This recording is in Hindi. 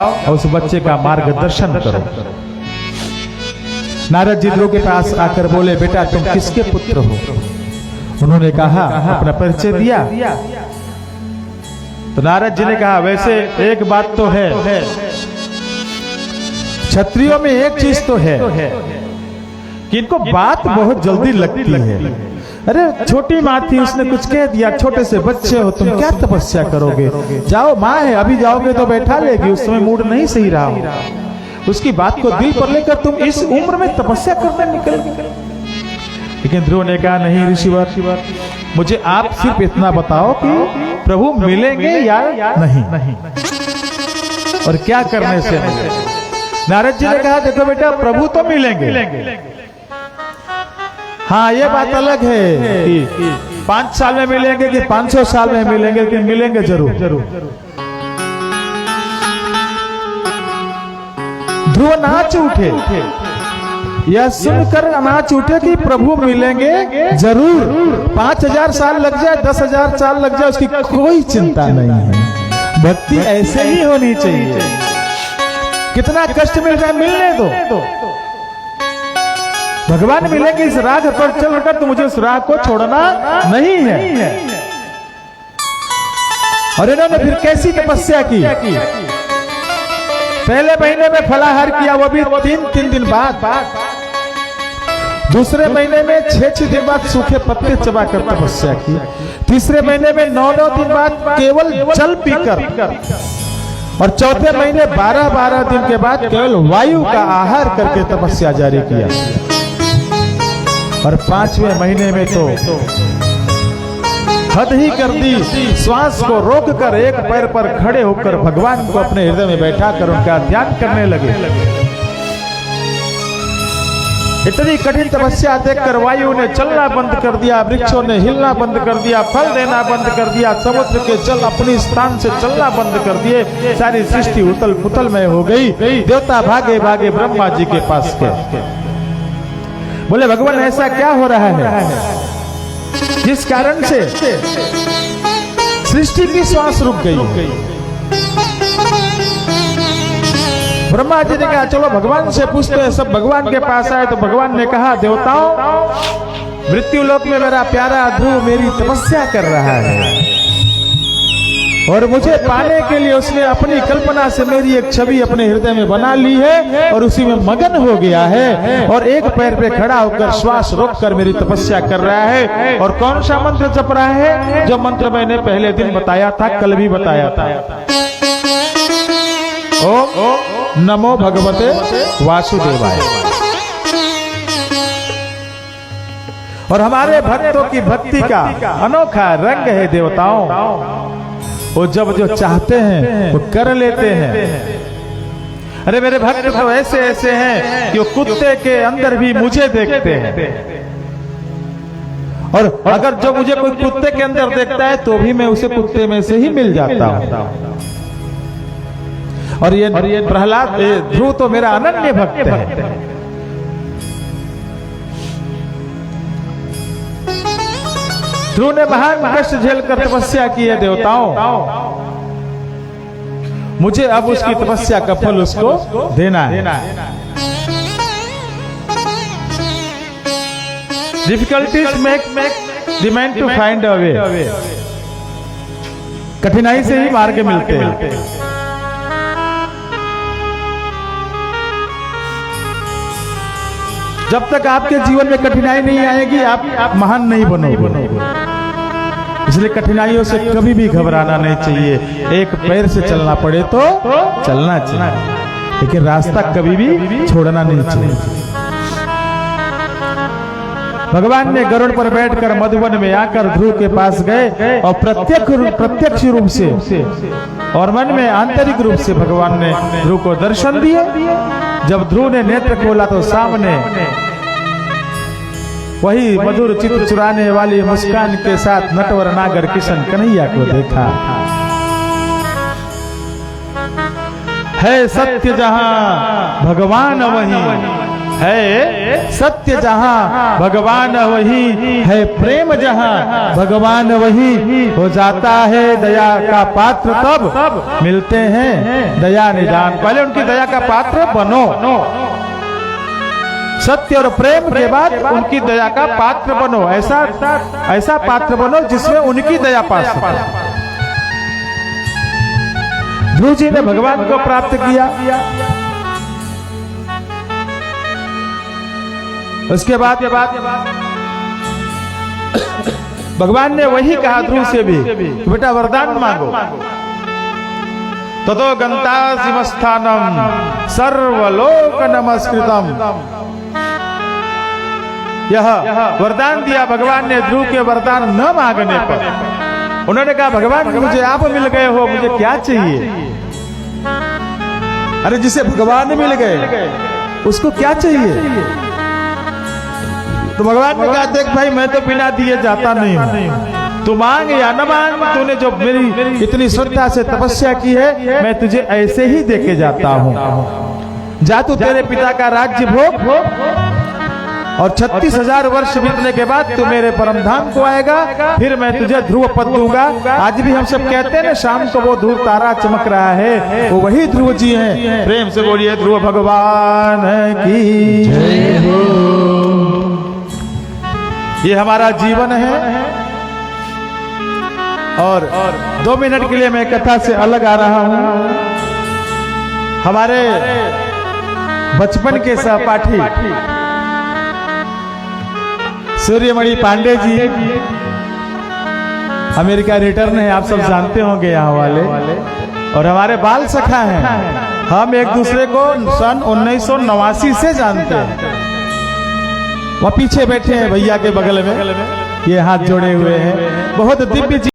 और उस बच्चे का मार्गदर्शन करो। नारद जी ध्रुव के पास आकर बोले, बेटा तुम किसके पुत्र हो? उन्होंने कहा, अपना परिचय दिया। तो नारद जी ने कहा, वैसे एक बात तो है, क्षत्रियों में एक चीज तो है कि इनको बात बहुत जल्दी लगती है। अरे छोटी माँ थी, उसने कुछ कह दिया, छोटे से बच्चे हो तुम, क्या तपस्या करोगे? जाओ, माँ है, अभी जाओगे तो बैठा लेगी, उस समय मूड नहीं सही रहा हो। उसकी बात को दिल पर लेकर तुम इस उम्र में तपस्या करने निकल। लेकिन ध्रुव ने कहा, नहीं ऋषिवर, मुझे आप सिर्फ इतना बताओ कि प्रभु मिलेंगे या नहीं, और क्या करने से मिलेंगे? नारद जी ने कहा, देखो बेटा, प्रभु तो मिलेंगे, हाँ ये बात अलग है कि 5 साल में मिलेंगे कि 500 साल में मिलेंगे, लेकिन मिलेंगे जरूर। ध्रुव नाच उठे, यह सुनकर नाच उठे कि प्रभु मिलेंगे जरूर, 5000 साल लग जाए, 10,000 साल लग जाए, उसकी कोई चिंता नहीं है। भक्ति ऐसे ही होनी चाहिए। कितना कष्ट मिल रहा है, मिलने दो। भगवान मिलेंगे इस राह पर चलकर, तो मुझे उस राह को छोड़ना नहीं है। और इन्होंने फिर कैसी तपस्या की? पहले महीने में फलाहार किया, वो भी 3 दिन बाद। दूसरे महीने में 6 दिन बाद सूखे पत्ते चबाकर तपस्या की। तीसरे महीने में 9 दिन बाद केवल जल पीकर, और चौथे महीने 12 दिन के बाद केवल वायु का आहार करके तपस्या जारी किया। और 5वें महीने में तो हद ही कर दी, श्वास को रोककर एक पैर पर खड़े होकर भगवान को अपने हृदय में बैठा कर उनका ध्यान करने लगे। इतनी कठिन तपस्या देखकर वायु ने चलना बंद कर दिया, वृक्षों ने हिलना बंद कर दिया, फल देना बंद कर दिया, समुद्र के जल अपनी स्थान से चलना बंद कर दिए, सारी सृष्टि उथल पुथल में हो गई। देवता भागे भागे ब्रह्मा जी के पास गए, बोले भगवान ऐसा क्या हो रहा है जिस कारण से सृष्टि की श्वास रुक गई? ब्रह्मा जी ने कहा, चलो भगवान से पूछते हैं। सब भगवान के पास आए तो भगवान ने कहा, देवताओं, मृत्यु लोक में मेरा प्यारा ध्रुव मेरी तपस्या कर रहा है, और मुझे पाने के लिए उसने अपनी कल्पना से मेरी एक छवि अपने हृदय में बना ली है, और उसी में मगन हो गया है, और एक पैर पे खड़ा होकर श्वास रोककर मेरी तपस्या कर रहा है। और कौन सा मंत्र जप रहा है? जो मंत्र मैंने पहले दिन बताया था, कल भी बताया था, ओम नमो भगवते वासुदेवाय। और हमारे भक्तों की भक्ति का अनोखा रंग है देवताओं, वो जब जो चाहते हैं वो कर लेते हैं। अरे मेरे भक्त तो ऐसे ऐसे हैं कि वो कुत्ते के अंदर भी मुझे देखते हैं, और अगर जो मुझे कोई कुत्ते के अंदर देखता है तो भी मैं उसे कुत्ते में से ही मिल जाता हूं। और ये प्रहलाद ध्रुव तो मेरा अनन्य भक्त है। ध्रुव ने महान कष्ट झेलकर तपस्या की है देवताओं, मुझे अब उसकी तपस्या का फल उसको देना है। Difficulties make the man to find a way. कठिनाई से ही मार्ग मिलते हैं। जब तक आपके जीवन में कठिनाई नहीं आएगी, आप महान नहीं बनोगे। इसलिए कठिनाइयों से कभी भी घबराना नहीं चाहिए। एक पैर से चलना पड़े तो चलना चाहिए, लेकिन रास्ता कभी भी छोड़ना नहीं चाहिए। भगवान ने गरुड़ पर बैठकर मधुवन में आकर ध्रुव के पास गए, और प्रत्यक्ष रूप से और मन में आंतरिक रूप से भगवान ने ध्रुव को दर्शन दिए। जब ध्रुव ने नेत्र खोला तो सामने वही मधुर चित्त चुराने वाली मुस्कान के साथ नटवर नागर किशन कन्हैया को देखा। है सत्य जहां भगवान वहीं, है सत्य जहां भगवान वही है, प्रेम जहां भगवान वही हो जाता है। दया का पात्र तब मिलते हैं दया निदान। पहले उनकी दया का पात्र बनो, सत्य और प्रेम के बाद उनकी दया का पात्र बनो। ऐसा पात्र बनो जिसमें उनकी दया पा सको। ध्रुव जी ने भगवान को प्राप्त किया। उसके बाद भगवान ने वही कहा ध्रुव से भी, बेटा वरदान मांगो। ततो गंता शिवस्थानम सर्वलोक नमस्कृतम। यह वरदान दिया भगवान ने ध्रुव के वरदान न मांगने पर। उन्होंने कहा भगवान मुझे आप मिल गए हो, मुझे क्या चाहिए? अरे जिसे भगवान मिल गए उसको क्या चाहिए? तो भगवान ने कहा देख भाई, मैं तो बिना दिए जाता नहीं हूं, तू मांग या न मांग, तूने जो मेरी इतनी श्रद्धा से तपस्या की है मैं तुझे ऐसे ही देके जाता हूं। जा तू तेरे पिता का राज्य भोग, और 36,000 वर्ष बीतने के बाद तू मेरे परम धाम को आएगा, फिर मैं तुझे ध्रुव पद दूंगा। आज भी हम सब कहते हैं ना शाम को वो ध्रुव तारा चमक रहा है, वो वही ध्रुव जी हैं। प्रेम से बोलिए ध्रुव भगवान की जय हो। ये हमारा जीवन है। और 2 मिनट के लिए मैं कथा से अलग आ रहा हूं। हमारे बचपन के सहपाठी सूर्यमणि पांडे जी अमेरिका रिटर्न है, आप सब जानते होंगे यहाँ वाले, और हमारे बाल सखा हैं। हम एक दूसरे को सन 1989 से जानते हैं। वह पीछे बैठे हैं भैया के बगल में, ये हाथ जोड़े हुए हैं। बहुत दिव्य